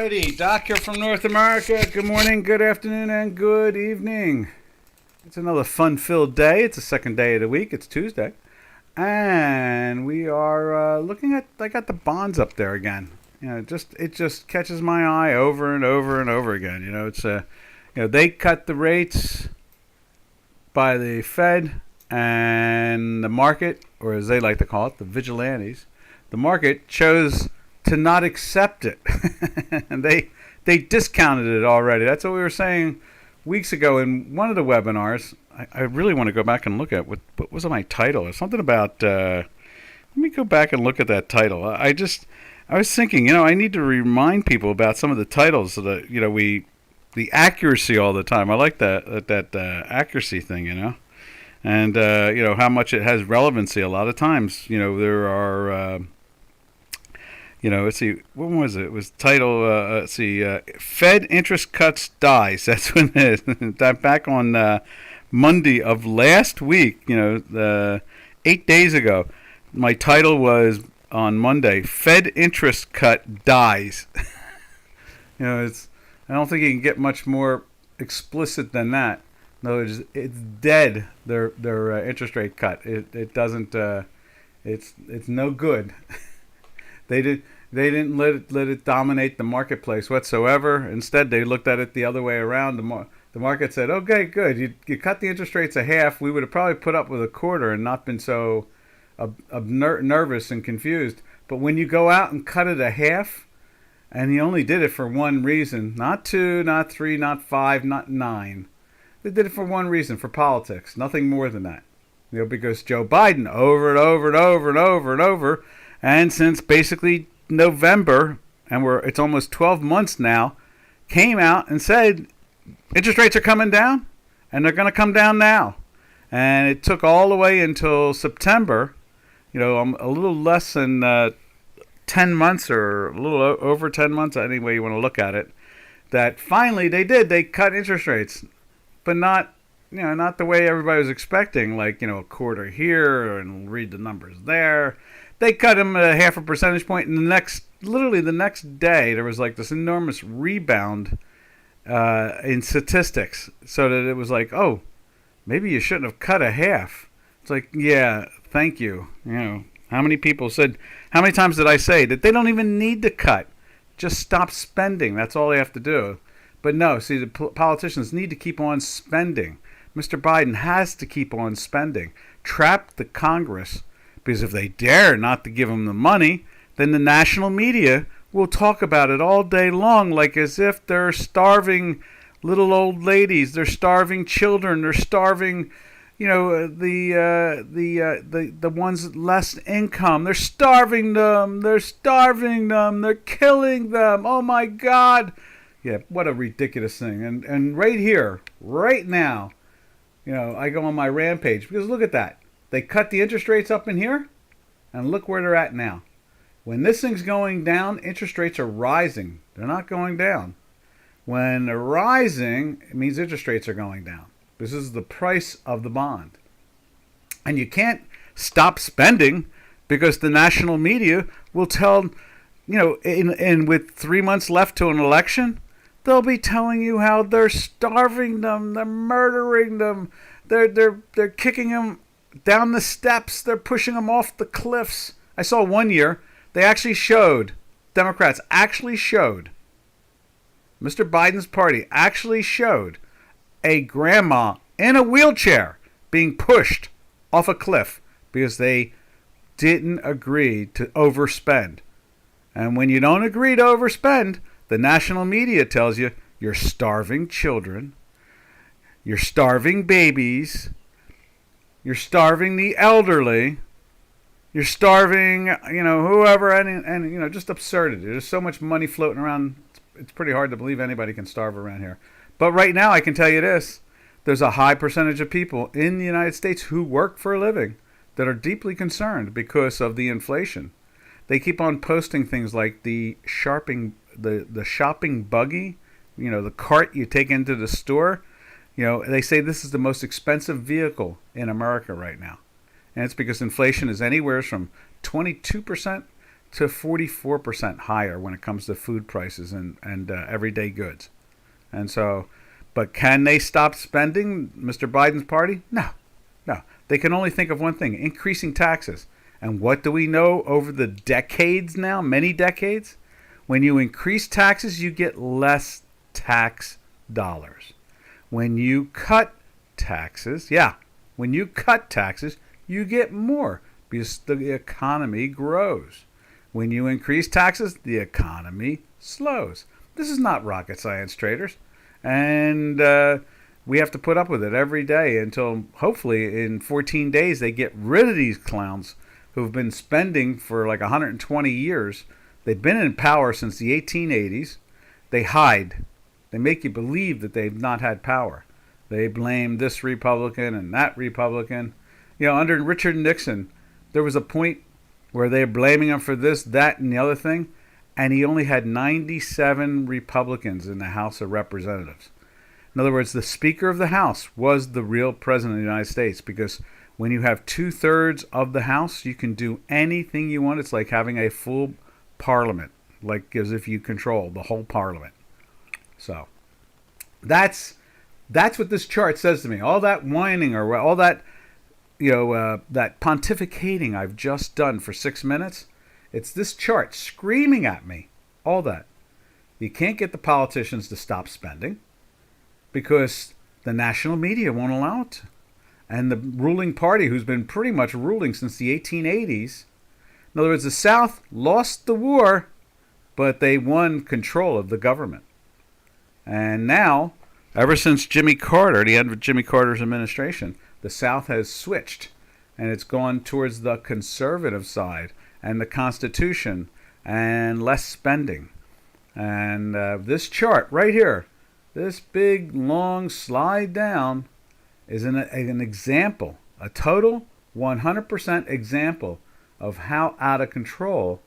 Alrighty, Doc here from North America. Good morning, good afternoon, and good evening. It's another fun-filled day. It's the second day of the week. It's Tuesday. And we are looking at, I got the bonds up there again. You know, it just catches my eye over and over and over again. You know, they cut the rates by the Fed and the market, or as they like to call it, the Vigilantes. The market chose to not accept it. And they discounted it already. That's what we were saying weeks ago in one of the webinars. I really want to go back and look at what was my title or something about let me go back and look at that title. I was thinking, I need to remind people about some of the titles so that the accuracy all the time. I like that accuracy thing, and how much it has relevancy. A lot of times, there are let's see, what was it? It was titled, Fed interest cuts dies. That's when it is. Back on Monday of last week, 8 days ago, my title was on Monday, Fed interest cut dies. I don't think you can get much more explicit than that. No, it's dead. Their interest rate cut. It doesn't. It's no good. They didn't let it dominate the marketplace whatsoever. Instead, they looked at it the other way around. The market said, "Okay, good. You cut the interest rates a half. We would have probably put up with a quarter and not been so nervous and confused. But when you go out and cut it a half, and you only did it for one reason, not 2, not 3, not 5, not 9. They did it for one reason, for politics. Nothing more than that. Because Joe Biden over and over and over and over and over. And since basically November, and it's almost 12 months now, came out and said interest rates are coming down, and they're going to come down now. And it took all the way until September, a little less than 10 months or a little over 10 months, any way you want to look at it, that finally they did. They cut interest rates, but not the way everybody was expecting, like, a quarter here and read the numbers there. They cut them at a half a percentage point, and literally the next day, there was like this enormous rebound in statistics, so that it was like, oh, maybe you shouldn't have cut a half. It's like, yeah, thank you. How many times did I say that they don't even need to cut? Just stop spending. That's all they have to do. But no, see, the politicians need to keep on spending. Mr. Biden has to keep on spending. Trap the Congress. Because if they dare not to give them the money, then the national media will talk about it all day long, like as if they're starving little old ladies, they're starving children, they're starving, the ones less income. They're starving them. They're killing them. Oh my God! Yeah, what a ridiculous thing. And right here, right now, I go on my rampage because look at that. They cut the interest rates up in here, and look where they're at now. When this thing's going down, interest rates are rising. They're not going down. When they're rising, it means interest rates are going down. This is the price of the bond. And you can't stop spending because the national media will tell, with 3 months left to an election, they'll be telling you how they're starving them, they're murdering them, they're kicking them down the steps, they're pushing them off the cliffs. I saw one year, Democrats actually showed, Mr. Biden's party actually showed a grandma in a wheelchair being pushed off a cliff because they didn't agree to overspend. And when you don't agree to overspend, the national media tells you you're starving children, you're starving babies, you're starving the elderly, you're starving, whoever, and just absurdity. There's so much money floating around, it's pretty hard to believe anybody can starve around here. But right now, I can tell you this, there's a high percentage of people in the United States who work for a living that are deeply concerned because of the inflation. They keep on posting things like the shopping buggy, the cart you take into the store. They say this is the most expensive vehicle in America right now. And it's because inflation is anywhere from 22% to 44% higher when it comes to food prices and everyday goods. And so, but can they stop spending, Mr. Biden's party? No, no. They can only think of one thing: increasing taxes. And what do we know over the decades now, many decades? When you increase taxes, you get less tax dollars. When you cut taxes, when you cut taxes, you get more because the economy grows. When you increase taxes, the economy slows. This is not rocket science, traders. And we have to put up with it every day until hopefully in 14 days they get rid of these clowns who've been spending for like 120 years. They've been in power since the 1880s. They hide. They make you believe that they've not had power. They blame this Republican and that Republican. You know, under Richard Nixon, there was a point where they're blaming him for this, that, and the other thing, and he only had 97 Republicans in the House of Representatives. In other words, the Speaker of the House was the real President of the United States, because when you have 2/3 of the House, you can do anything you want. It's like having a full parliament, like as if you control the whole parliament. So that's what this chart says to me. All that whining or all that, that pontificating I've just done for 6 minutes, it's this chart screaming at me. All that. You can't get the politicians to stop spending because the national media won't allow it. And the ruling party, who's been pretty much ruling since the 1880s, in other words, the South lost the war, but they won control of the government. And now, ever since Jimmy Carter, the end of Jimmy Carter's administration, the South has switched, and it's gone towards the conservative side and the Constitution and less spending. And this chart right here, this big, long slide down, is an example, a total 100% example of how out of control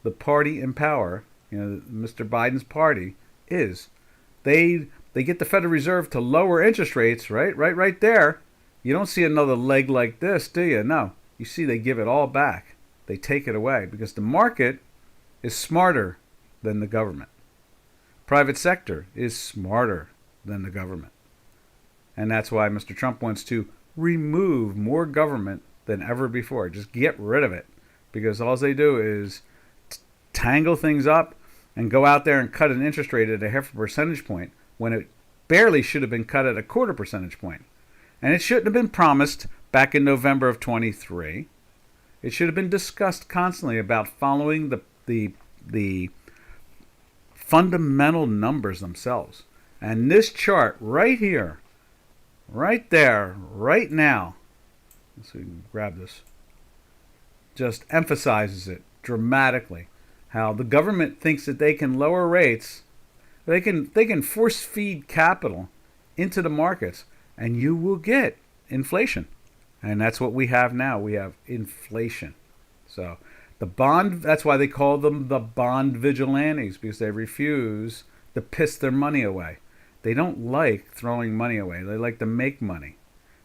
the party in power, Mr. Biden's party, is. They get the Federal Reserve to lower interest rates, right there. You don't see another leg like this, do you? No. You see they give it all back. They take it away because the market is smarter than the government. Private sector is smarter than the government. And that's why Mr. Trump wants to remove more government than ever before. Just get rid of it. Because all they do is tangle things up and go out there and cut an interest rate at a 0.5 percentage point when it barely should have been cut at a 0.25 percentage point. And it shouldn't have been promised back in November of 23. It should have been discussed constantly about following the fundamental numbers themselves. And this chart right here, right there, right now, let's see if we can grab this, just emphasizes it dramatically. How the government thinks that they can lower rates, they can force feed capital into the markets, and you will get inflation. And that's what we have now. We have inflation. So the bond, that's why they call them the bond vigilantes, because they refuse to piss their money away. They don't like throwing money away. They like to make money.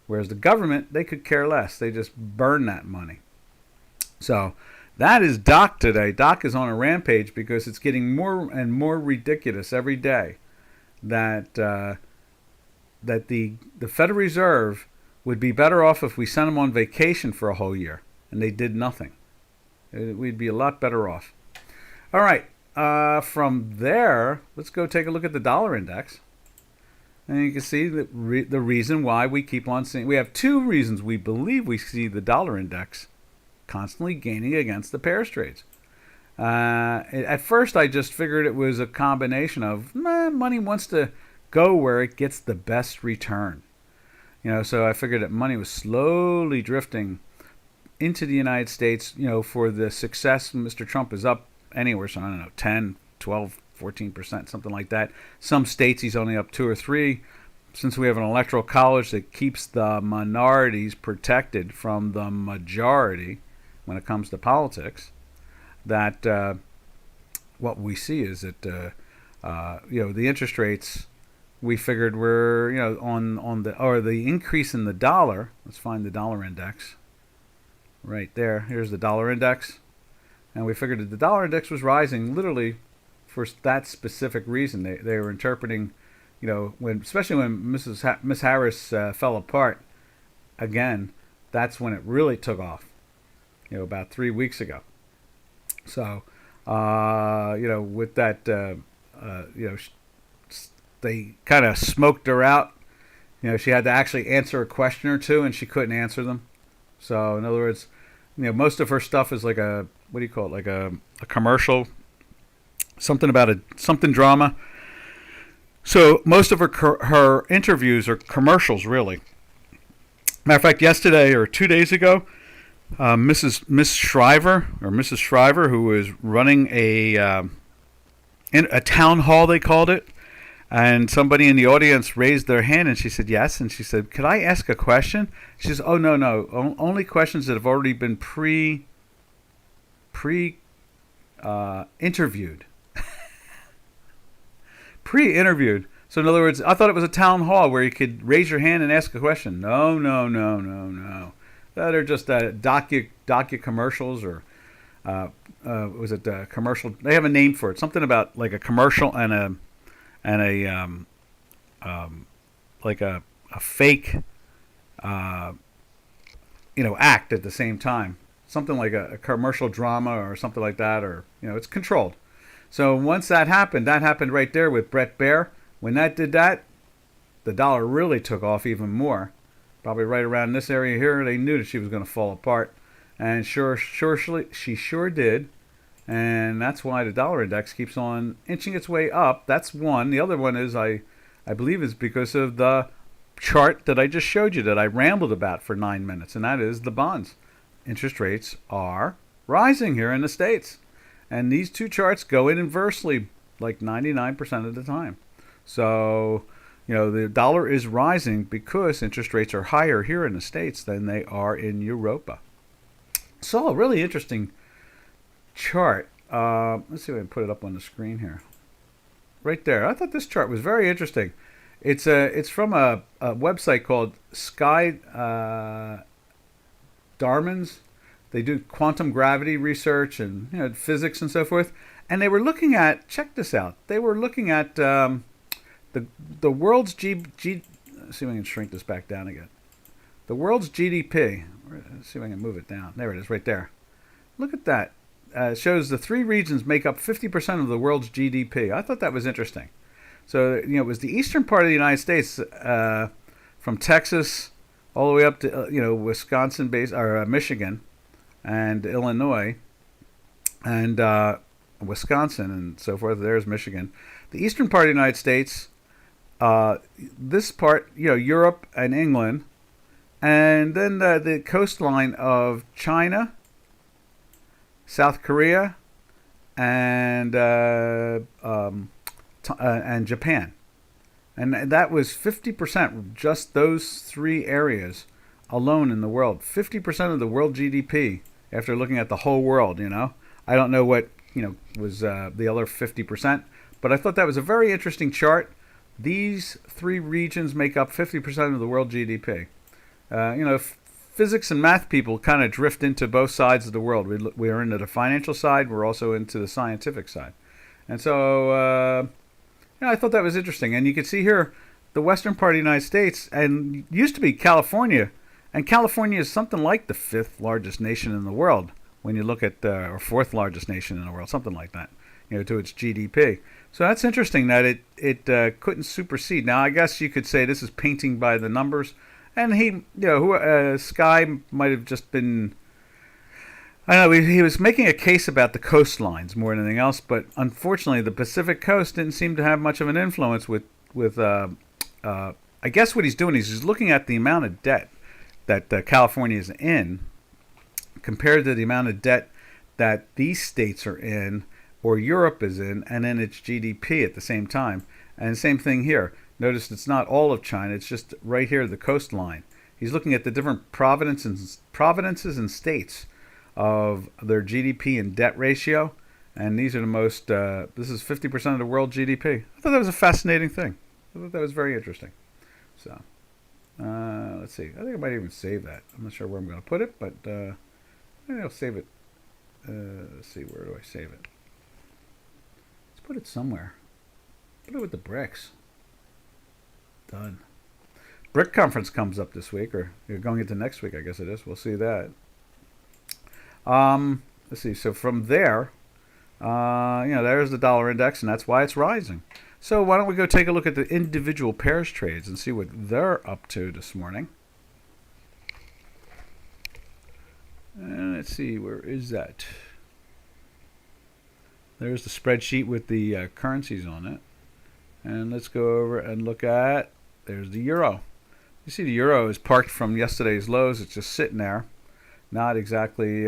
Whereas the government, they could care less. They just burn that money. So that is Doc today. Doc is on a rampage because it's getting more and more ridiculous every day that the Federal Reserve would be better off if we sent them on vacation for a whole year and they did nothing. We'd be a lot better off. All right. From there, let's go take a look at the dollar index. And you can see the reason why we keep on seeing. We have two reasons we believe we see the dollar index constantly gaining against the pair trades. At first, I just figured it was a combination of money wants to go where it gets the best return. So I figured that money was slowly drifting into the United States, for the success. Mr. Trump is up anywhere, so I don't know, 10, 12, 14%, something like that. Some states he's only up 2 or 3. Since we have an electoral college that keeps the minorities protected from the majority when it comes to politics, that what we see is that the interest rates we figured were on the increase in the dollar. Let's find the dollar index right there. Here's the dollar index. And we figured that the dollar index was rising literally for that specific reason. They were interpreting, especially when Miss Harris fell apart again, that's when it really took off, about 3 weeks ago. So, with that, they kind of smoked her out. She had to actually answer a question or two, and she couldn't answer them. So, in other words, most of her stuff is like a, what do you call it, like a commercial, something about something drama. So, most of her interviews are commercials, really. Matter of fact, yesterday or 2 days ago, Miss Shriver, who was running a town hall, they called it, and somebody in the audience raised their hand, and she said yes, and she said, "Could I ask a question?" She says, "Oh no, only questions that have already been interviewed, pre-interviewed." So in other words, I thought it was a town hall where you could raise your hand and ask a question. No. That are just docu commercials, or was it commercial? They have a name for it. Something about like a commercial and a like a fake act at the same time. Something like a commercial drama or something like that, or it's controlled. So once that happened right there with Brett Baer. When that did that, the dollar really took off even more. Probably right around this area here, they knew that she was going to fall apart, and she sure did. And that's why the dollar index keeps on inching its way up. That's one. The other one is I believe is because of the chart that I just showed you that I rambled about for 9 minutes, and that is the bonds. Interest rates are rising here in the States, and these two charts go in inversely like 99% of the time. So, the dollar is rising because interest rates are higher here in the States than they are in Europa. So, a really interesting chart. Let's see if I can put it up on the screen here. Right there. I thought this chart was very interesting. It's from a website called Sky Darmans. They do quantum gravity research and physics and so forth. And they were looking at, check this out. They were looking at the world's let's see if I can shrink this back down again. The world's GDP. Let's see if I can move it down. There it is, right there. Look at that. It shows the three regions make up 50% of the world's GDP. I thought that was interesting. So, it was the eastern part of the United States, from Texas all the way up to, Wisconsin, or Michigan, and Illinois, and Wisconsin, and so forth. There's Michigan. The eastern part of the United States, this part, Europe and England, and then the coastline of China, South Korea, and Japan. And that was 50%, just those three areas alone in the world. 50% of the world GDP after looking at the whole world, I don't know what, was the other 50%, but I thought that was a very interesting chart. These three regions make up 50% of the world GDP. Physics and math people kind of drift into both sides of the world. We are into the financial side. We're also into the scientific side. And so, I thought that was interesting. And you can see here the western part of the United States, and used to be California. And California is something like the fifth largest nation in the world when you look at, or fourth largest nation in the world, something like that, to its GDP. So that's interesting that it couldn't supersede. Now, I guess you could say this is painting by the numbers. And he, Sky might have just been, I don't know, he was making a case about the coastlines more than anything else, but unfortunately the Pacific coast didn't seem to have much of an influence with I guess what he's doing is he's looking at the amount of debt that California is in compared to the amount of debt that these states are in or Europe is in, and then its GDP at the same time. And same thing here. Notice it's not all of China, it's just right here, the coastline. He's looking at the different provinces and states of their GDP and debt ratio, and these are the most, this is 50% of the world GDP. I thought that was a fascinating thing. I thought that was very interesting. So, let's see. I think I might even save that. I'm not sure where I'm going to put it, but maybe I'll save it Let's see, where do I save it? Let's put it somewhere. Put it with the bricks. Done. Brick conference comes up this week, or you're going into next week, I guess it is. We'll see that. Let's see. So from there, there's the dollar index, and that's why it's rising. So why don't we go take a look at the individual pairs trades and see what they're up to this morning. And let's see, where is that? There's the spreadsheet with the currencies on it. And let's go over and look at, there's the euro. You see the euro is parked from yesterday's lows. It's just sitting there, not exactly,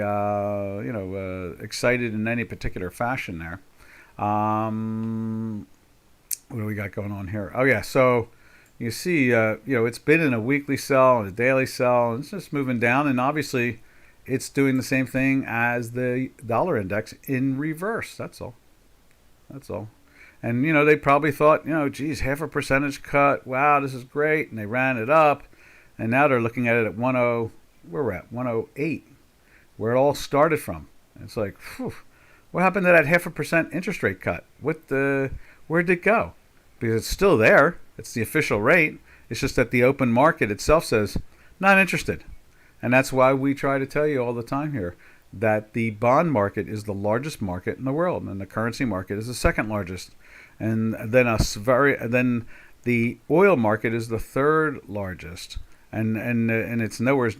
excited in any particular fashion there. What do we got going on here? Oh, yeah, so you see, it's been in a weekly sell and a daily sell, and it's just moving down, and obviously it's doing the same thing as the dollar index in reverse. That's all. And, they probably thought, geez, 0.5 percentage cut. Wow, this is great. And they ran it up. And now they're looking at it at 10, where we're at, 108, where it all started from. And it's like, whew, what happened to that 0.5% interest rate cut? Where'd it go? Because it's still there. It's the official rate. It's just that the open market itself says, not interested. And that's why we try to tell you all the time here that the bond market is the largest market in the world, and the currency market is the second largest. And then the oil market is the third largest, and it's nowhere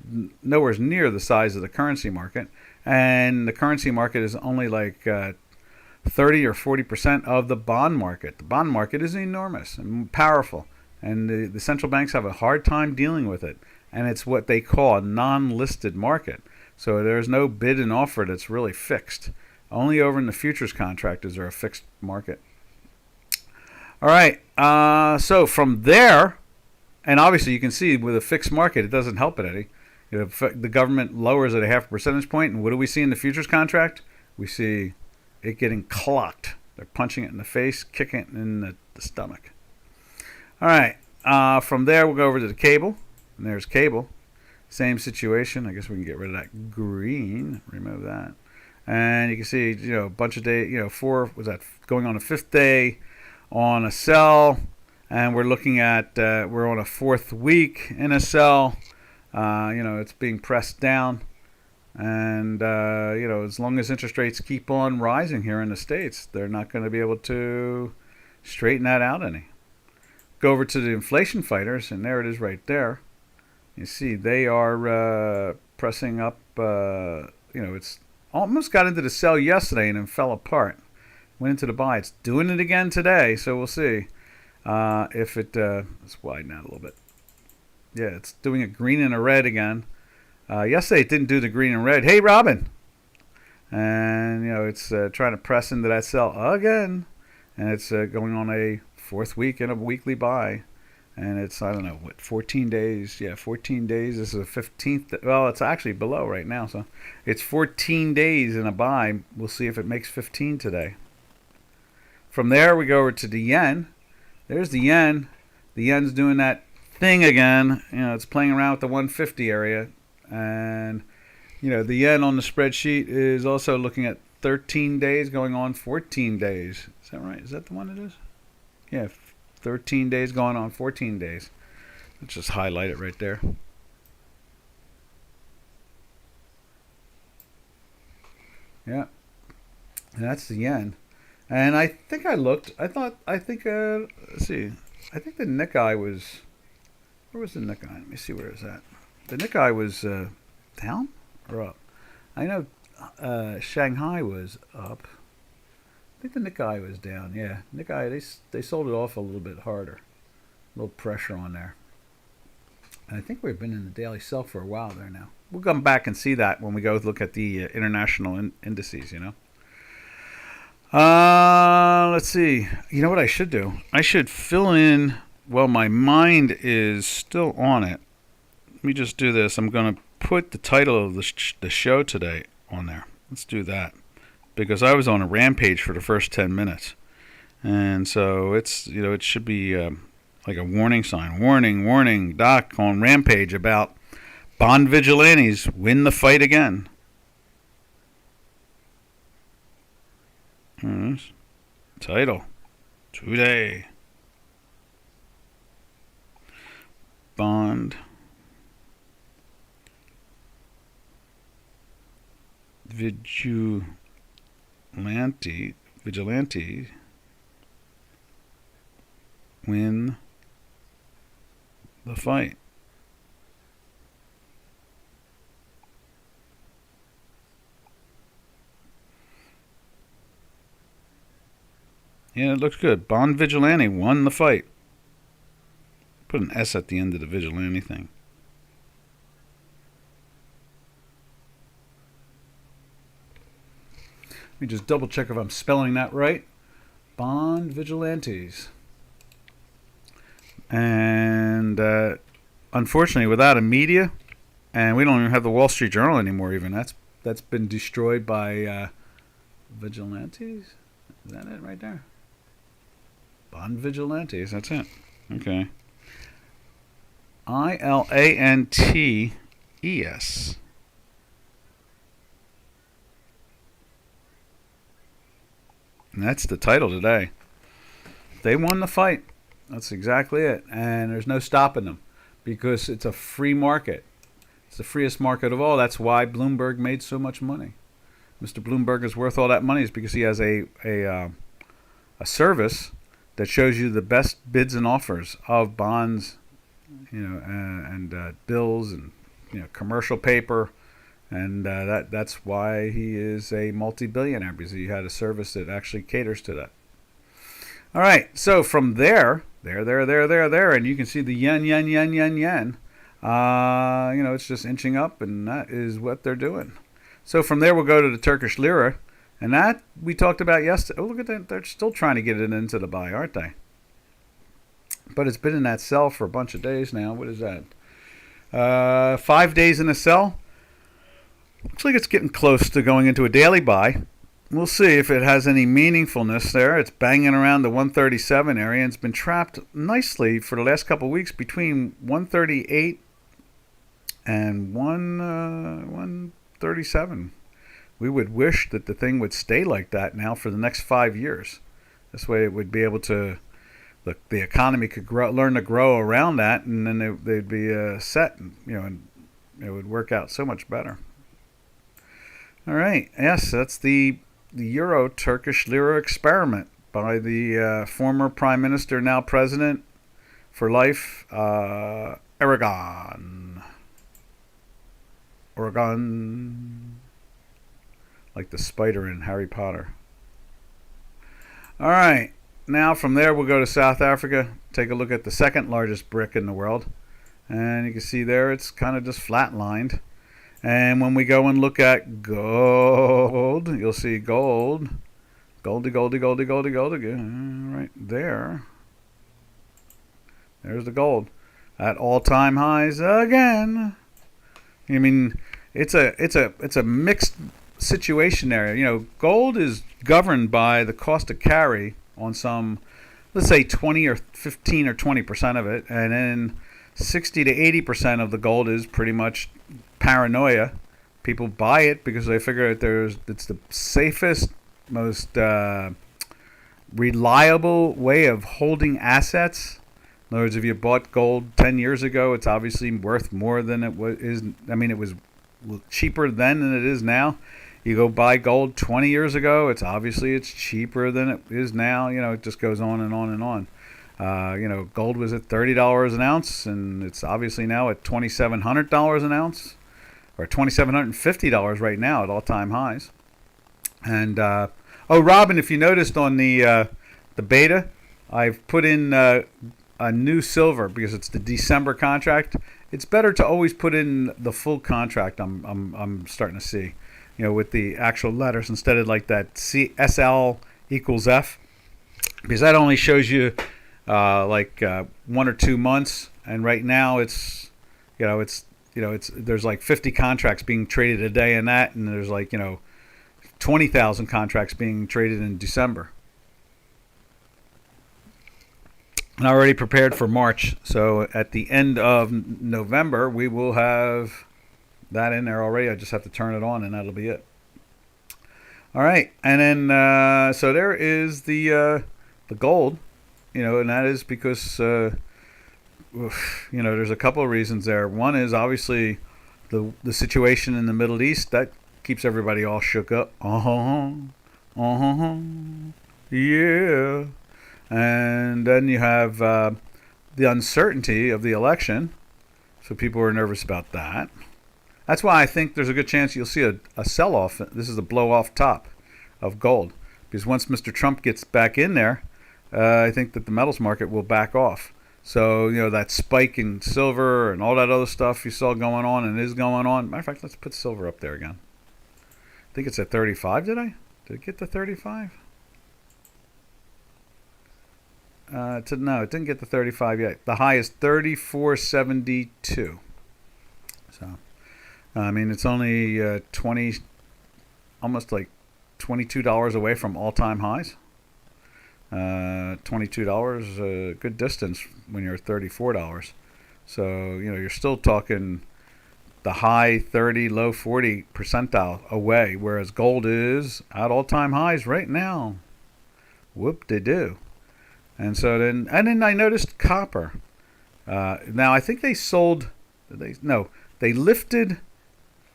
near the size of the currency market. And the currency market is only like 30 or 40% of the bond market. The bond market is enormous and powerful, and the central banks have a hard time dealing with it. And it's what they call a non-listed market. So there's no bid and offer that's really fixed. Only over in the futures contract is there a fixed market. All right, so from there, and obviously you can see with a fixed market, it doesn't help it any. The government lowers it a 0.5 percentage point, and what do we see in the futures contract? We see it getting clocked. They're punching it in the face, kicking it in the stomach. All right, from there we'll go over to the cable, and there's cable. Same situation. I guess we can get rid of that green, remove that. And you can see, a bunch of days, going on a 5th day on a sell, and we're looking at, we're on a 4th week in a sell. It's being pressed down. And, as long as interest rates keep on rising here in the States, they're not going to be able to straighten that out any. Go over to the inflation fighters, and there it is right there. You see, they are pressing up, it's almost got into the sell yesterday and then fell apart. Went into the buy. It's doing it again today, so we'll see if it, let's widen out a little bit. Yeah, it's doing a green and a red again. Yesterday it didn't do the green and red. Hey, Robin! And, it's trying to press into that sell again. And it's going on a 4th week and a weekly buy. And it's, 14 days. Yeah, 14 days. This is the 15th. Well, it's actually below right now. So it's 14 days in a buy. We'll see if it makes 15 today. From there, we go over to the yen. There's the yen. The yen's doing that thing again. It's playing around with the 150 area. And, the yen on the spreadsheet is also looking at 13 days going on 14 days. Is that right? Is that the one it is? Yeah, 13 days going on 14 days. Let's just highlight it right there. Yeah. And that's the yen. And I think let's see. I think the Nikkei was, where was the Nikkei? Let me see where it's at. The Nikkei was down or up? I know Shanghai was up. I think the Nikkei was down. Yeah, Nikkei, they sold it off a little bit harder. A little pressure on there. And I think we've been in the daily sell for a while there now. We'll come back and see that when we go look at the international indices, Let's see. You know what I should do? I should fill in, well, my mind is still on it. Let me just do this. I'm going to put the title of the show today on there. Let's do that. Because I was on a rampage for the first 10 minutes. And so it's, it should be like a warning sign. Warning, Doc on rampage about bond vigilantes win the fight again. Title today. Bond Vigilante win the fight. Yeah, it looks good. Bond Vigilante won the fight. Put an S at the end of the Vigilante thing. Let me just double check if I'm spelling that right. Bond Vigilantes. And unfortunately, without a media, and we don't even have the Wall Street Journal anymore. Even that's been destroyed by Vigilantes. Is that it right there? Bond Vigilantes. That's it. Okay. ILANTES. And that's the title today. They won the fight. That's exactly it. And there's no stopping them because it's a free market. It's the freest market of all. That's why Bloomberg made so much money. Mr. Bloomberg is worth all that money is because he has a service that shows you the best bids and offers of bonds, and bills and commercial paper, and that's why he is a multi-billionaire, because he had a service that actually caters to that. All right, so from there, and you can see the yen. It's just inching up, and that is what they're doing. So from there, we'll go to the Turkish lira, and that we talked about yesterday. Oh, look at that. They're still trying to get it into the buy, aren't they? But it's been in that sell for a bunch of days now. What is that? 5 days in a sell. Looks like it's getting close to going into a daily buy. We'll see if it has any meaningfulness there. It's banging around the 137 area, and it's been trapped nicely for the last couple of weeks between 138 and 137. We would wish that the thing would stay like that now for the next 5 years. This way it would be able to, the economy could learn to grow around that, and then they'd be set, and it would work out so much better. All right. Yes, that's the Euro Turkish lira experiment by the former Prime Minister, now President for life, Aragon. Like the spider in Harry Potter. All right. Now from there we'll go to South Africa. Take a look at the second largest brick in the world. And you can see there it's kind of just flatlined. And when we go and look at gold, you'll see gold. Goldy. Right there. There's the gold. At all-time highs again. I mean, it's a mixed situation there. Gold is governed by the cost of carry on some, let's say 20 or 15 or 20% of it, and then 60 to 80% of the gold is pretty much paranoia. People buy it because they figure it's the safest, most reliable way of holding assets. In other words, if you bought gold 10 years ago, it's obviously worth more than it is. I mean, it was cheaper then than it is now. You go buy gold 20 years ago, it's cheaper than it is now. It just goes on and on and on. Gold was at $30 an ounce, and it's obviously now at $2,700 an ounce, or $2,750 right now at all-time highs. And Robin, if you noticed on the beta, I've put in a new silver because it's the December contract. It's better to always put in the full contract. I'm starting to see, with the actual letters instead of like that SL equals F, because that only shows you 1 or 2 months, and right now it's there's like 50 contracts being traded a day in that, and there's 20,000 contracts being traded in December. And already prepared for March, so at the end of November we will have that in there already. I just have to turn it on, and that'll be it. All right, and then so there is the gold, and that is because there's a couple of reasons there. One is obviously the situation in the Middle East that keeps everybody all shook up. Yeah, and then you have the uncertainty of the election, so people are nervous about that. That's why I think there's a good chance you'll see a sell-off. This is a blow-off top of gold. Because once Mr. Trump gets back in there, I think that the metals market will back off. So, that spike in silver and all that other stuff you saw going on and is going on. Matter of fact, let's put silver up there again. I think it's at 35, did I? Did it get to 35? No, it didn't get to 35 yet. The high is 34.72. So, it's only 20, almost like $22 away from all-time highs. $22, a good distance when you're $34. So, you're still talking the high 30, low 40 percentile away, whereas gold is at all-time highs right now. Whoop-de-doo. And then I noticed copper. Now, I think they lifted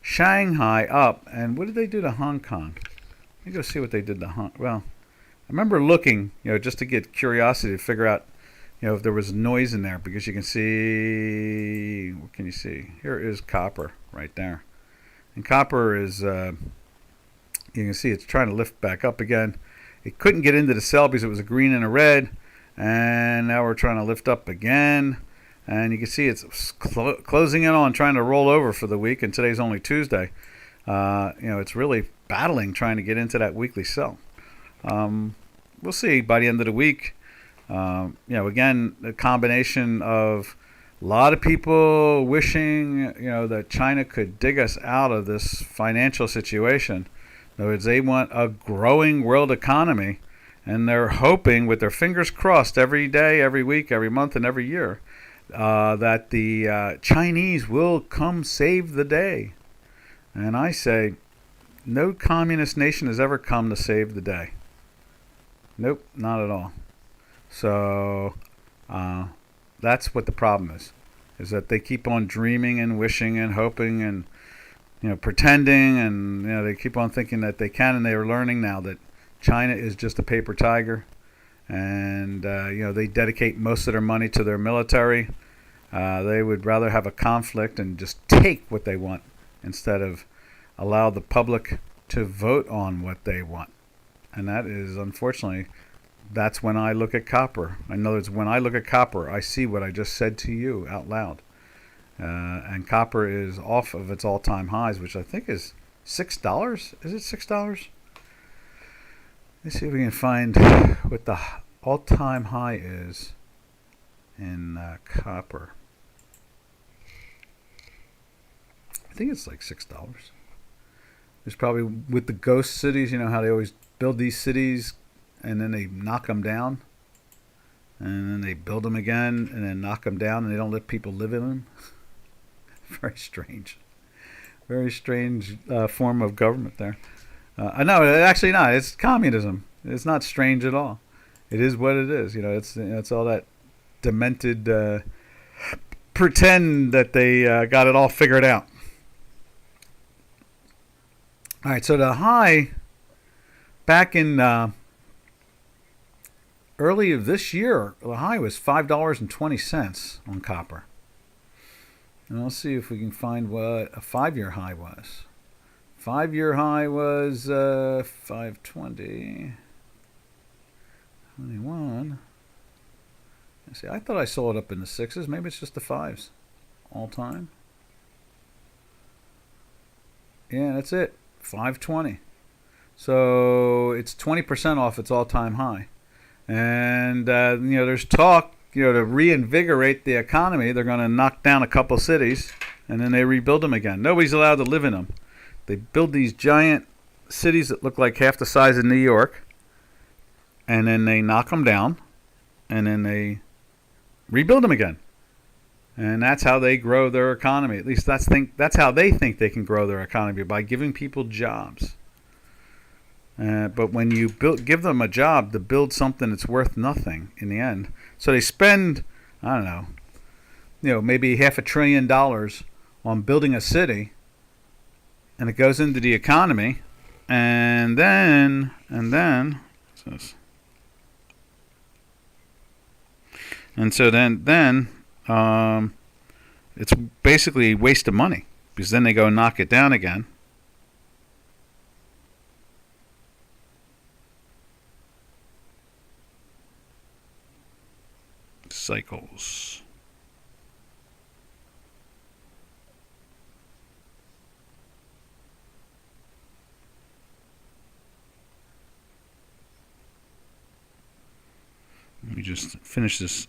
Shanghai up. And what did they do to Hong Kong? Let me go see what they did to Hong Kong. Well, I remember looking, just to get curiosity to figure out, if there was noise in there. Because you can see, what can you see? Here is copper right there. And copper is, you can see it's trying to lift back up again. It couldn't get into the sell because it was a green and a red. And now we're trying to lift up again. And you can see it's closing in on trying to roll over for the week. And today's only Tuesday. It's really battling trying to get into that weekly sell. We'll see by the end of the week. Again, the combination of a lot of people wishing, that China could dig us out of this financial situation. In other words, they want a growing world economy. And they're hoping, with their fingers crossed every day, every week, every month, and every year, that the Chinese will come save the day. And I say, no communist nation has ever come to save the day. Nope, not at all. So that's what the problem is that they keep on dreaming and wishing and hoping and pretending, and they keep on thinking that they can, and they are learning now that China is just a paper tiger, and they dedicate most of their money to their military. They would rather have a conflict and just take what they want instead of allow the public to vote on what they want. And that is, unfortunately, that's when I look at copper. In other words, when I look at copper, I see what I just said to you out loud. And copper is off of its all-time highs, which I think is $6. Is it $6? Let's see if we can find what the all-time high is in copper. I think it's like $6. There's probably, with the ghost cities, how they always build these cities and then they knock them down. And then they build them again and then knock them down and they don't let people live in them. Very strange. Very strange form of government there. No, actually not. It's communism. It's not strange at all. It is what it is. It's all that demented pretend that they got it all figured out. All right, so the high back in early of this year, the high was $5.20 on copper. And let's see if we can find what a 5-year high was. 5-year high was 520. 21. Let's see, I thought I saw it up in the 6s. Maybe it's just the 5s all time. Yeah, that's it. 520. So it's 20% off its all-time high. And, there's talk, to reinvigorate the economy. They're going to knock down a couple cities, and then they rebuild them again. Nobody's allowed to live in them. They build these giant cities that look like half the size of New York, and then they knock them down, and then they rebuild them again. And that's how they grow their economy. At least that's how they think they can grow their economy, by giving people jobs. But when you give them a job to build something that's worth nothing in the end, so they spend, I don't know, maybe $500 billion on building a city, and it goes into the economy, and then, it's basically a waste of money, because then they go knock it down again. Cycles. Let me just finish this.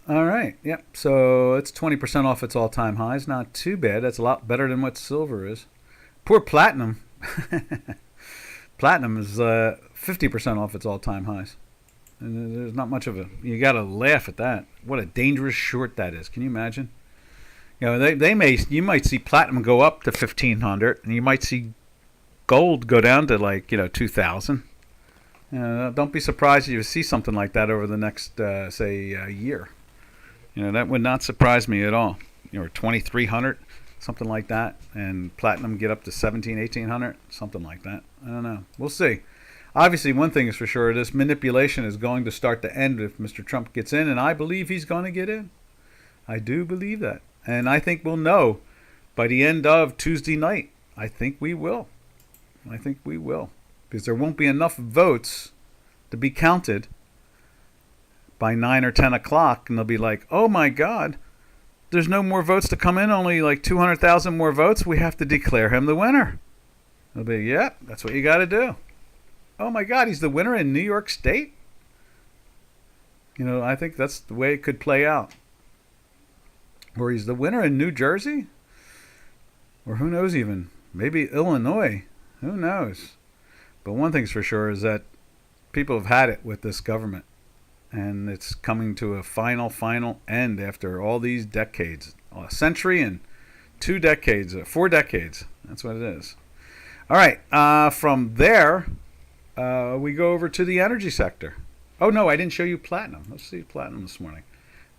All right. Yep. So it's 20% off its all-time highs. Not too bad. That's a lot better than what silver is. Poor platinum. Platinum is 50% off its all-time highs. And there's not much of a. You got to laugh at that. What a dangerous short that is. Can you imagine? You might see platinum go up to 1,500, and you might see gold go down to 2,000. Don't be surprised if you see something like that over the next year. That would not surprise me at all. 2,300, something like that, and platinum get up to 1,700, 1,800, something like that. I don't know. We'll see. Obviously, one thing is for sure: this manipulation is going to start to end if Mr. Trump gets in, and I believe he's going to get in. I do believe that, and I think we'll know by the end of Tuesday night. I think we will, because there won't be enough votes to be counted by 9 or 10 o'clock, and they'll be like, oh my God, there's no more votes to come in, only 200,000 more votes. We have to declare him the winner. They'll be, yeah, that's what you got to do. Oh my God, he's the winner in New York State? I think that's the way it could play out. Or he's the winner in New Jersey? Or who knows even? Maybe Illinois. Who knows? But one thing's for sure is that people have had it with this government. And it's coming to a final end after all these decades. A century and 2 decades, 4 decades. That's what it is. All right. From there, we go over to the energy sector. Oh, no, I didn't show you platinum. Let's see platinum this morning.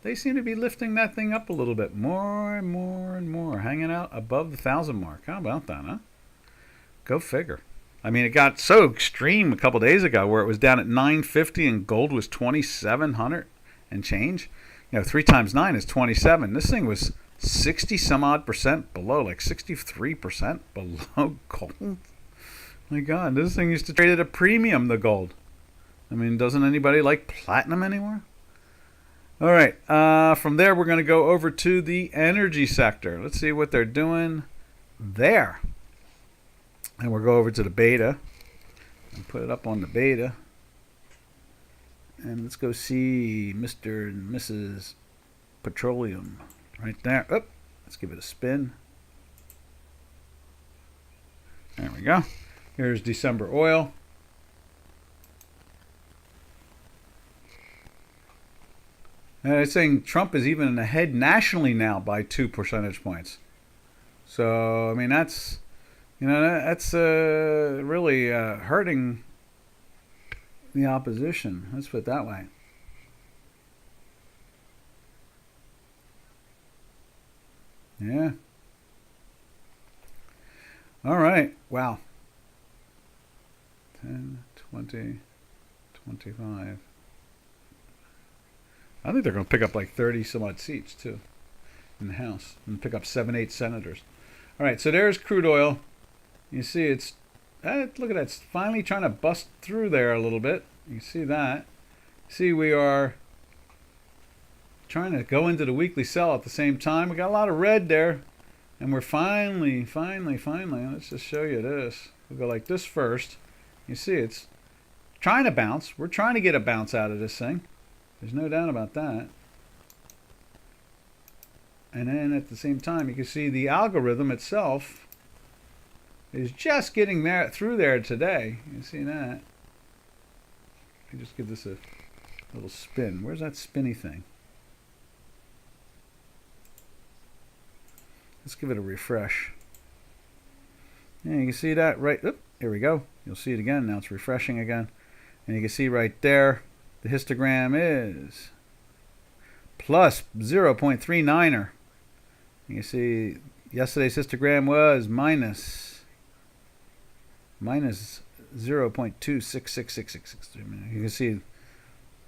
They seem to be lifting that thing up a little bit more and more, hanging out above the 1,000 mark. How about that, huh? Go figure. I mean, it got so extreme a couple days ago where it was down at 950 and gold was 2,700 and change. 3 times 9 is 27. This thing was 60 some odd percent below, 63% below gold. My God, this thing used to trade at a premium, the gold. I mean, doesn't anybody like platinum anymore? All right, from there we're going to go over to the energy sector. Let's see what they're doing there. And we'll go over to the beta and put it up on the beta. And let's go see Mr. and Mrs. Petroleum right there. Oh, let's give it a spin. There we go. Here's December oil. And it's saying Trump is even ahead nationally now by 2 percentage points. So, I mean, that's really hurting the opposition. Let's put it that way. Yeah. All right. Wow. 10, 20, 25. I think they're going to pick up 30 some odd seats, too, in the House. And pick up 7, 8 senators. All right, so there's crude oil. You see look at that. It's finally trying to bust through there a little bit. You see that. See, we are trying to go into the weekly sell at the same time. We got a lot of red there. And we're finally, let's just show you this. We'll go like this first. You see, it's trying to bounce. We're trying to get a bounce out of this thing. There's no doubt about that. And then at the same time, you can see the algorithm itself is just getting there through there today. You see that? Let me just give this a little spin. Where's that spinny thing? Let's give it a refresh. Yeah, you can see that right. Oop, here we go. You'll see it again. Now it's refreshing again. And you can see right there, the histogram is plus 0.39er. You can see yesterday's histogram was minus 0.266666. You can see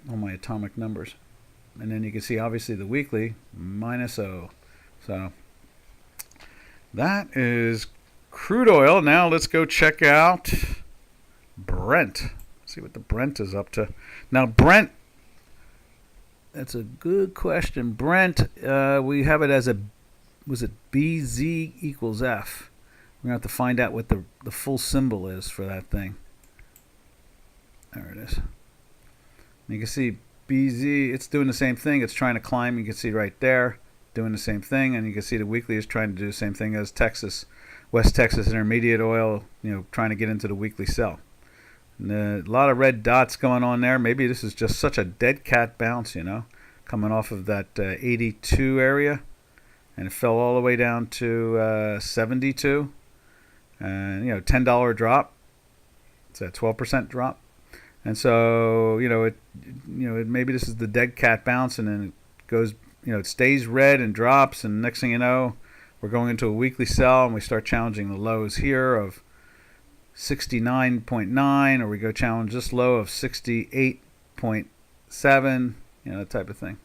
all my atomic numbers. And then you can see obviously the weekly minus O. So that is crude oil. Now let's go check out Brent. See what the Brent is up to. Now Brent, that's a good question. Brent, we have it as was it BZ equals F? We're going to have to find out what the full symbol is for that thing. There it is. You can see BZ, it's doing the same thing. It's trying to climb. You can see right there, doing the same thing. And you can see the weekly is trying to do the same thing as Texas, West Texas Intermediate Oil, trying to get into the weekly sell. And a lot of red dots going on there. Maybe this is just such a dead cat bounce, coming off of that 82 area. And it fell all the way down to 72. And, $10 drop. It's a 12% drop. And so, maybe this is the dead cat bounce, and then it goes, it stays red and drops, and next thing you know, we're going into a weekly sell, and we start challenging the lows here of 69.9, or we go challenge this low of 68.7, that type of thing.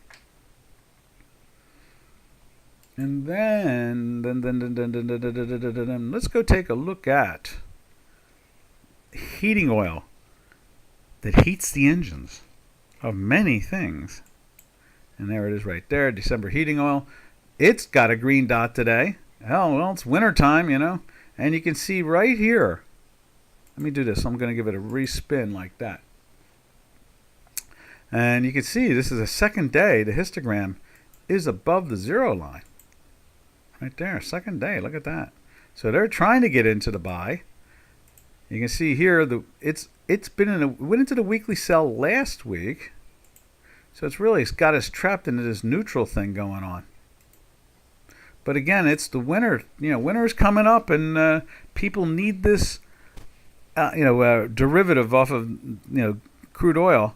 And then let's go take a look at heating oil that heats the engines of many things. And there it is right there, December heating oil. It's got a green dot today. Hell, well, it's wintertime, And you can see right here. Let me do this. I'm going to give it a respin like that. And you can see this is a second day. The histogram is above the zero line. Right there, second day. Look at that. So they're trying to get into the buy. You can see here it's been went into the weekly sell last week. So it's got us trapped into this neutral thing going on. But again, it's the winter. Winter's coming up, and people need this derivative off of crude oil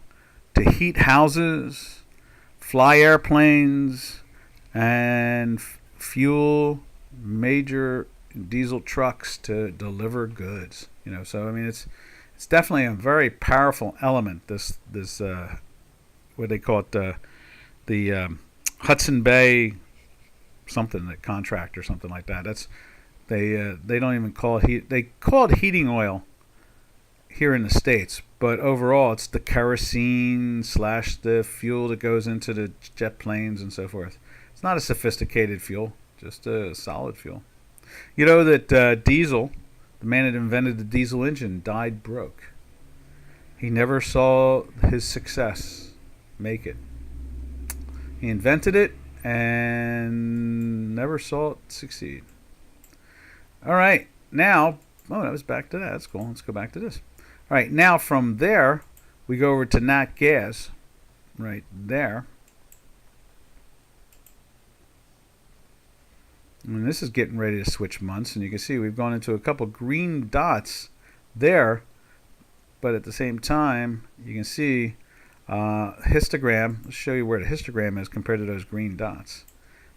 to heat houses, fly airplanes, and fuel major diesel trucks to deliver goods. So I mean it's definitely a very powerful element. This what they call it, the Hudson Bay something, that contract or something like that. That's they don't even call it heat. They call it heating oil here in the States, but overall it's the kerosene / the fuel that goes into the jet planes and so forth. It's not a sophisticated fuel, just a solid fuel. You know that diesel, the man that invented the diesel engine, died broke. He never saw his success make it. He invented it and never saw it succeed. All right, now, that was back to that. That's cool. Let's go back to this. All right, now from there, we go over to nat gas, right there. And this is getting ready to switch months, and you can see we've gone into a couple green dots there, but at the same time, you can see histogram. Let's show you where the histogram is compared to those green dots.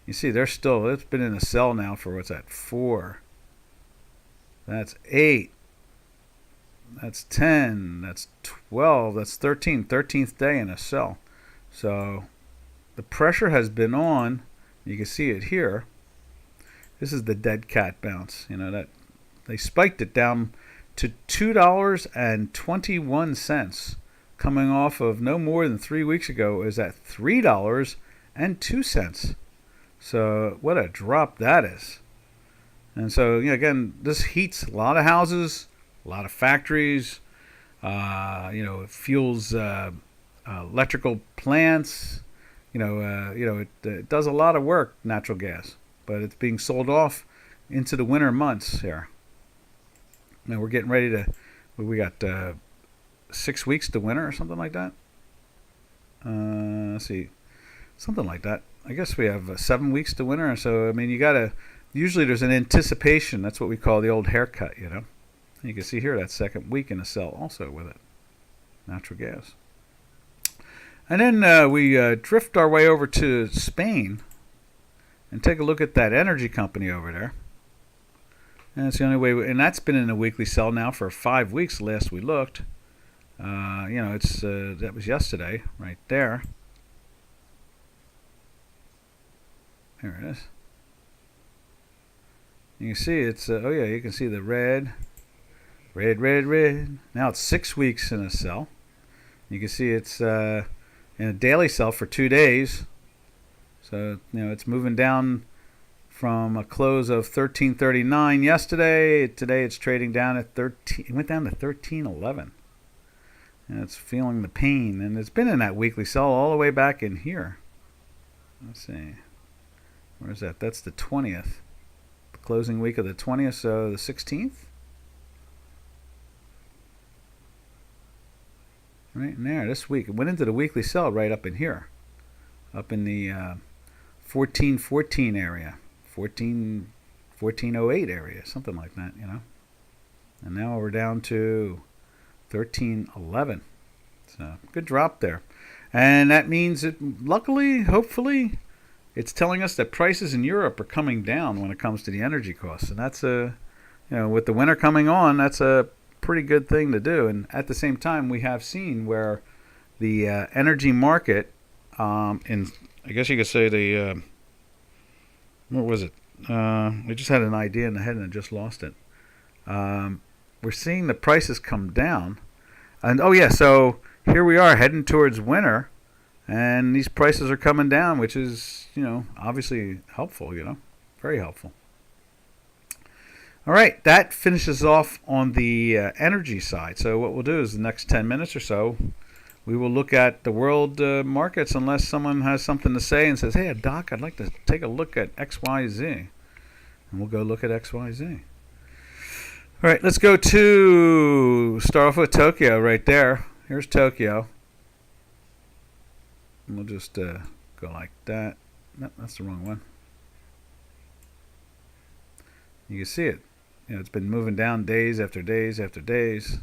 You see, it's been in a sell now for, what's that, 4. That's 8. That's 10. That's 12. That's 13. 13th day in a sell. So the pressure has been on. You can see it here. This is the dead cat bounce. That they spiked it down to $2.21, coming off of no more than 3 weeks ago. Is at $3.02. So what a drop that is. And so again, this heats a lot of houses, a lot of factories. It fuels electrical plants. It does a lot of work, natural gas. But it's being sold off into the winter months here. Now we're getting ready to, we got 6 weeks to winter or something like that. Let's see, something like that. I guess we have 7 weeks to winter, so I mean, you gotta. Usually, there's an anticipation. That's what we call the old haircut, you know. And you can see here that second week in a sell also with it, natural gas. And then we drift our way over to Spain and take a look at that energy company over there. And it's the only way. And that's been in a weekly sell now for 5 weeks. Last we looked. You know, it's that was yesterday, right there. There it is. You can see it's, oh yeah, you can see the red. Now it's 6 weeks in a sell. You can see it's in a daily sell for 2 days. So, you know, it's moving down from a close of 1339 yesterday. Today it's trading down at 13. It went down to 1311. And it's feeling the pain. And it's been in that weekly sell all the way back in here. Let's see. Where's that? That's the 20th. The closing week of the 20th, so the 16th. Right in there, this week. It went into the weekly sell right up in here. Up in the 1414 area. 1408 area, something like that, you know. And now we're down to 1311. So, good drop there. And that means that, luckily, hopefully, it's telling us that prices in Europe are coming down when it comes to the energy costs. And that's you know, with the winter coming on, that's a pretty good thing to do. And at the same time, we have seen where the energy market, in, I guess you could say the, what was it? I just had an idea in the head and I just lost it. We're seeing the prices come down. And, oh yeah, so here we are heading towards winter. And these prices are coming down, which is, you know, obviously helpful, you know, very helpful. All right, that finishes off on the energy side. So what we'll do is the next 10 minutes or so, we will look at the world markets unless someone has something to say and says, hey, Doc, I'd like to take a look at XYZ. And we'll go look at XYZ. All right, let's go to, start off with Tokyo right there. Here's Tokyo. And we'll just go like that. No, that's the wrong one. You can see it. You know, it's been moving down days after days after days.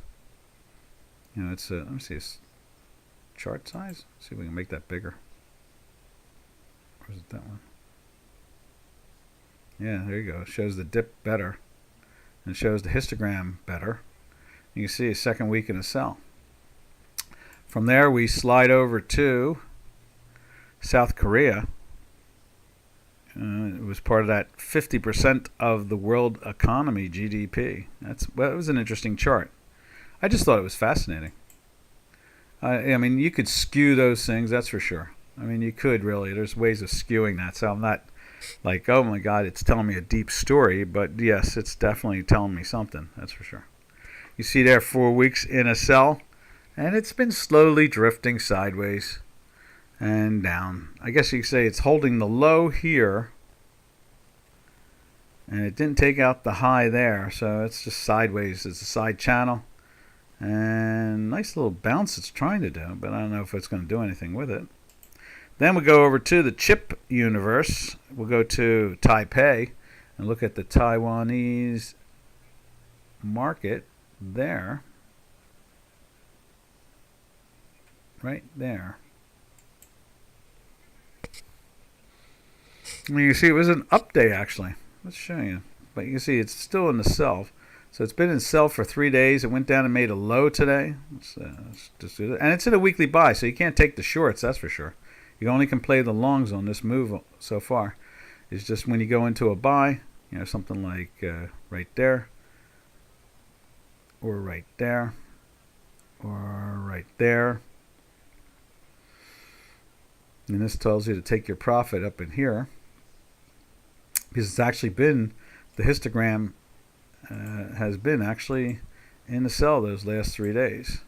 You know, it's let me see this chart size. See if we can make that bigger. Or is it that one? Yeah, there you go. It shows the dip better. And it shows the histogram better. You can see a second week in a sell. From there, we slide over to South Korea. It was part of that 50% of the world economy, GDP. Well, it was an interesting chart. I just thought it was fascinating. I mean, you could skew those things, that's for sure. I mean, you could really. There's ways of skewing that. So I'm not like, oh my God, it's telling me a deep story. But yes, it's definitely telling me something. That's for sure. You see there 4 weeks in a sell. And it's been slowly drifting sideways and down. I guess you could say it's holding the low here. And it didn't take out the high there. So it's just sideways. It's a side channel. And nice little bounce it's trying to do. But I don't know if it's going to do anything with it. Then we go over to the chip universe. We'll go to Taipei and look at the Taiwanese market there. Right there. And you can see it was an up day actually. Let's show you. But you can see it's still in the sell. So it's been in sell for 3 days. It went down and made a low today. Let's just do that. And it's in a weekly buy, so you can't take the shorts, that's for sure. You only can play the longs on this move so far. It's just when you go into a buy, you know, something like right there, or right there, or right there. And this tells you to take your profit up in here. Because it's actually been, the histogram has been actually in the sell those last 3 days.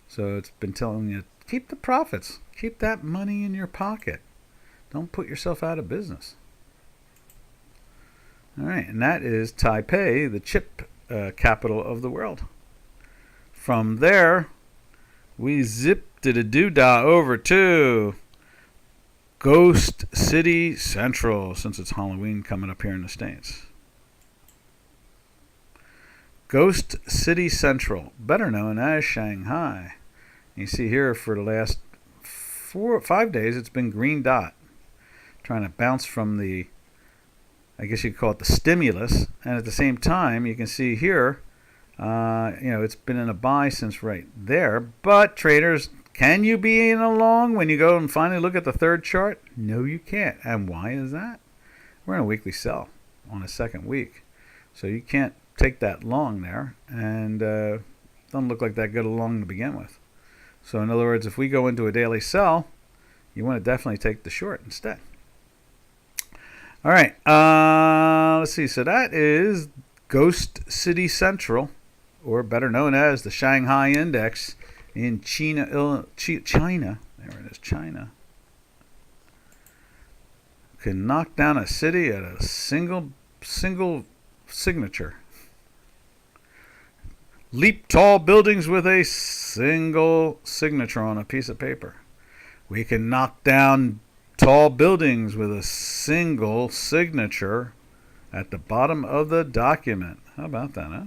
So it's been telling you, keep the profits. Keep that money in your pocket. Don't put yourself out of business. All right, and that is Taipei, the chip capital of the world. From there, we zip did a DocDow over to Ghost City Central, since it's Halloween coming up here in the States. Ghost City Central, better known as Shanghai. You see here for the last 4 or 5 days, it's been green dot, trying to bounce from the, I guess you could call it the stimulus, and at the same time, you can see here, it's been in a buy since right there. But traders, can you be in a long when you go and finally look at the third chart? No, you can't. And why is that? We're in a weekly sell on a second week, so you can't take that long there, and doesn't look like that good a long to begin with. So in other words, if we go into a daily sell, you want to definitely take the short instead. All right, let's see. So that is Ghost City Central, or better known as the Shanghai Index in China. China. There it is, China. Can knock down a city at a single signature. Leap tall buildings with a single signature on a piece of paper. We can knock down tall buildings with a single signature at the bottom of the document. How about that, huh?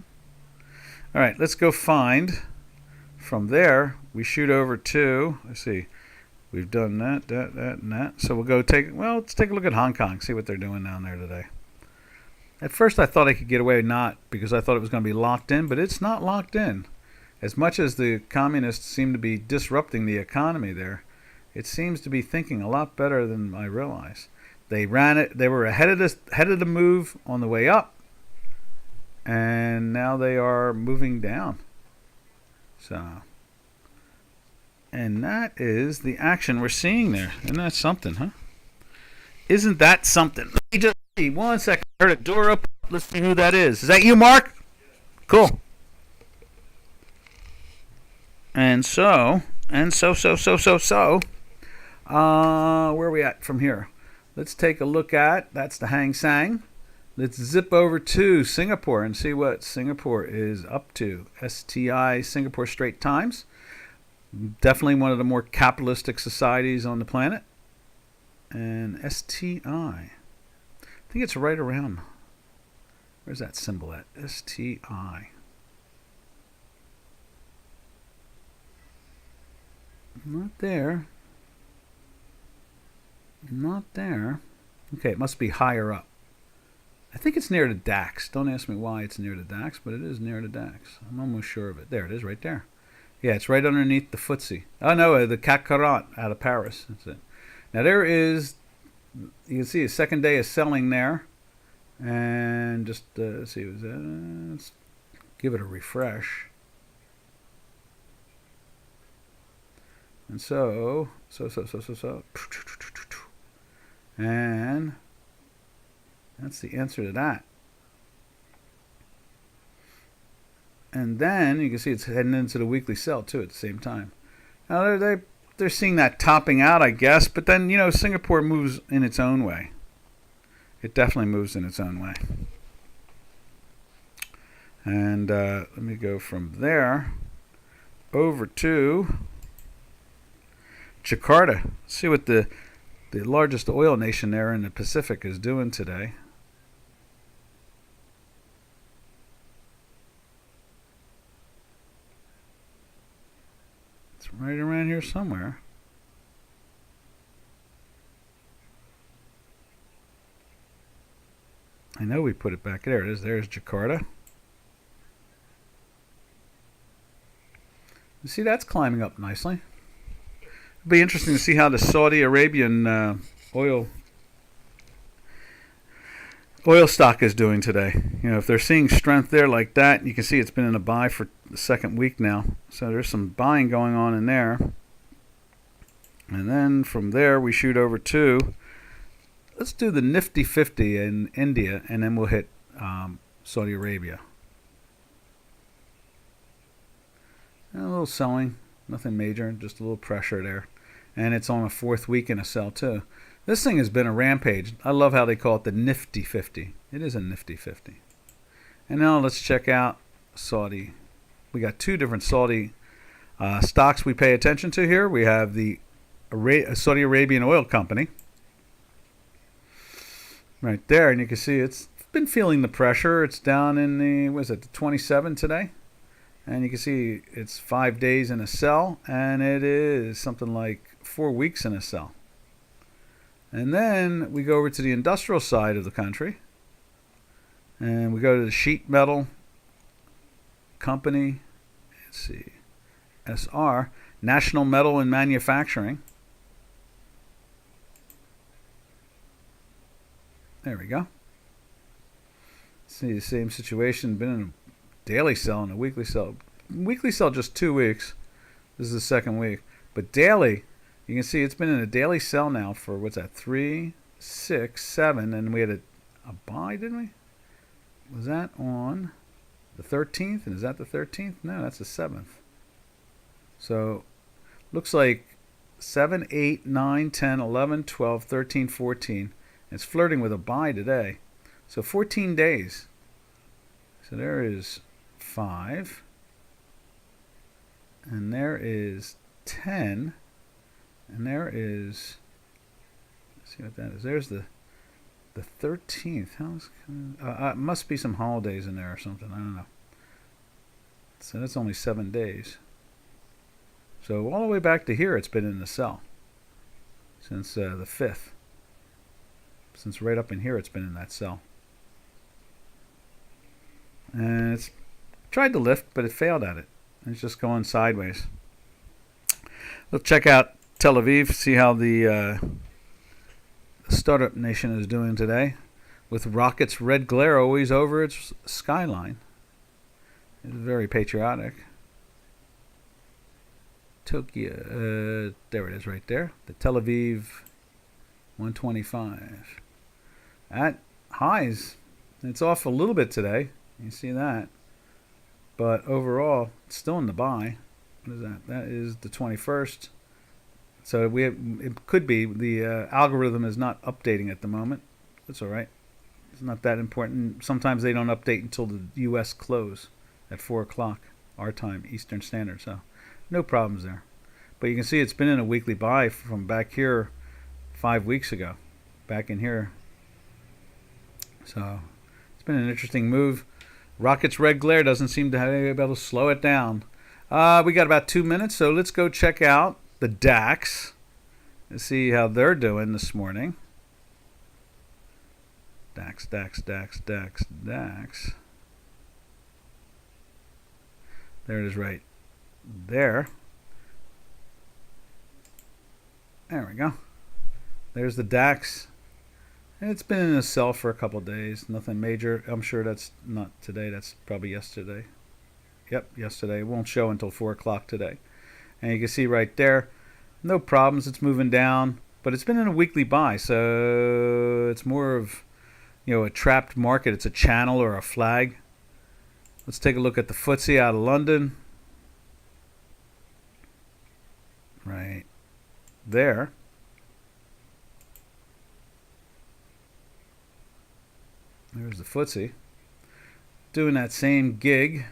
All right, let's go find. From there, we shoot over to, let's see, we've done that, and that. So we'll go let's take a look at Hong Kong, see what they're doing down there today. At first, I thought I could get away because I thought it was going to be locked in, but it's not locked in. As much as the communists seem to be disrupting the economy there, it seems to be thinking a lot better than I realized. They ran it. They were ahead of the move on the way up, and now they are moving down. So, and that is the action we're seeing there. Isn't that something, huh? Isn't that something? Let me just see 1 second. I heard a door open. Let's see who that is. Is that you, Mark? Cool. And so, where are we at from here? Let's take a look at, that's the Hang Seng. Let's zip over to Singapore and see what Singapore is up to. STI, Singapore Straits Times. Definitely one of the more capitalistic societies on the planet. And STI. I think it's right around. Where's that symbol at? STI. Not there. Not there. Okay, it must be higher up. I think it's near the DAX. Don't ask me why it's near the DAX, but it is near the DAX. I'm almost sure of it. There it is, right there. Yeah, it's right underneath the FTSE. Oh, no, the CAC 40 out of Paris. That's it. Now, there is, you can see a second day of selling there. And just, let's see, let's give it a refresh. And so. And that's the answer to that. And then you can see it's heading into the weekly sell too at the same time. Now they're seeing that topping out, I guess. But then, Singapore moves in its own way. It definitely moves in its own way. And let me go from there over to Jakarta. See what the largest oil nation there in the Pacific is doing today. It's right around here somewhere. I know we put it back. There it is. There's Jakarta. You see, that's climbing up nicely. It'll be interesting to see how the Saudi Arabian oil stock is doing today. If they're seeing strength there like that, you can see it's been in a buy for the second week now. So there's some buying going on in there. And then from there, we shoot over to, let's do the Nifty 50 in India, and then we'll hit Saudi Arabia. And a little selling, nothing major, just a little pressure there. And it's on a fourth week in a sell too. This thing has been a rampage. I love how they call it the Nifty 50. It is a Nifty 50. And now let's check out Saudi. We got two different Saudi Stocks we pay attention to here. We have the Saudi Arabian Oil Company right there, and you can see it's been feeling the pressure. It's down in the 27 today, and you can see it's 5 days in a sell, and it is something like 4 weeks in a sell. And then we go over to the industrial side of the country, and we go to the sheet metal company. Let's see, SR, National Metal and Manufacturing. There we go. See the same situation. Been in a daily sell and a weekly sell. Weekly sell just 2 weeks. This is the second week. But daily, you can see it's been in a daily sell now for, what's that, 3, 6, 7. And we had a buy, didn't we? Was that on the 13th? And is that the 13th? No, that's the 7th. So looks like 7, 8, 9, 10, 11, 12, 13, 14. It's flirting with a buy today. So 14 days. So there is 5. And there is 10. And there is, let's see what that is. There's the 13th. It must be some holidays in there or something. I don't know. So that's only 7 days. So all the way back to here, it's been in the sell since the 5th. Since right up in here, it's been in that sell. And it's tried to lift, but it failed at it. It's just going sideways. Let's check out Tel Aviv, see how the startup nation is doing today. With rockets' red glare always over its skyline. It's very patriotic. Tokyo, there it is right there. The Tel Aviv 125. At highs, it's off a little bit today. You see that. But overall, it's still in the buy. What is that? That is the 21st. So it could be the algorithm is not updating at the moment. That's all right. It's not that important. Sometimes they don't update until the U.S. close at 4 o'clock our time, Eastern Standard. So no problems there. But you can see it's been in a weekly buy from back here 5 weeks ago. Back in here. So it's been an interesting move. Rocket's red glare doesn't seem to be able to slow it down. We got about 2 minutes, so let's go check out the DAX and see how they're doing this morning. DAX. There it is right there. There we go. There's the DAX. And it's been in a sell for a couple of days. Nothing major. I'm sure that's not today. That's probably yesterday. Yep, yesterday. It won't show until 4 o'clock today. And you can see right there, no problems. It's moving down. But it's been in a weekly buy. So it's more of, a trapped market. It's a channel or a flag. Let's take a look at the FTSE out of London. Right there. There's the FTSE. Doing that same gig.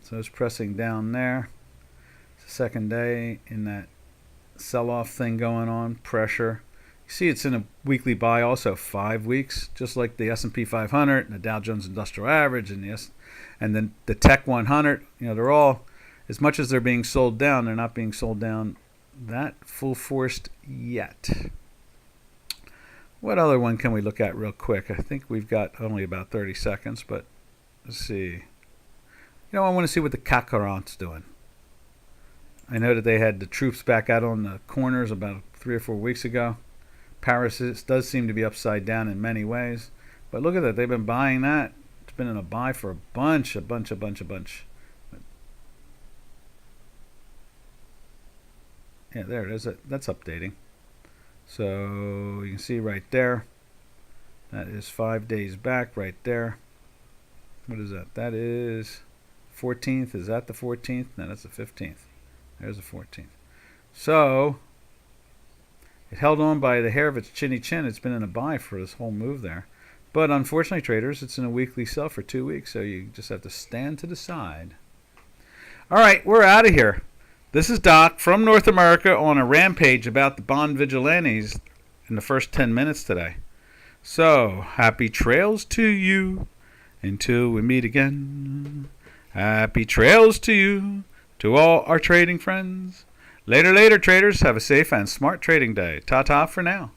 So it's pressing down there. It's the second day in that sell-off thing going on. Pressure. You see it's in a weekly buy also 5 weeks. Just like the S&P 500 and the Dow Jones Industrial Average and then the Tech 100. They're all, as much as they're being sold down, they're not being sold down that full forced yet. What other one can we look at real quick? I think we've got only about 30 seconds, but let's see. I want to see what the CAC 40's doing. I know that they had the troops back out on the corners about 3 or 4 weeks ago. Paris does seem to be upside down in many ways. But look at that. They've been buying that. It's been in a buy for a bunch. Yeah, there it is. That's updating. So you can see right there. That is 5 days back right there. What is that? That is 14th. Is that the 14th? No, that's the 15th. There's the 14th. So it held on by the hair of its chinny chin. It's been in a buy for this whole move there. But unfortunately, traders, it's in a weekly sell for 2 weeks, so you just have to stand to the side. All right, we're out of here. This is Doc from North America on a rampage about the bond vigilantes in the first 10 minutes today. So, happy trails to you until we meet again. Happy trails to you, to all our trading friends. Later, traders. Have a safe and smart trading day. Ta-ta for now.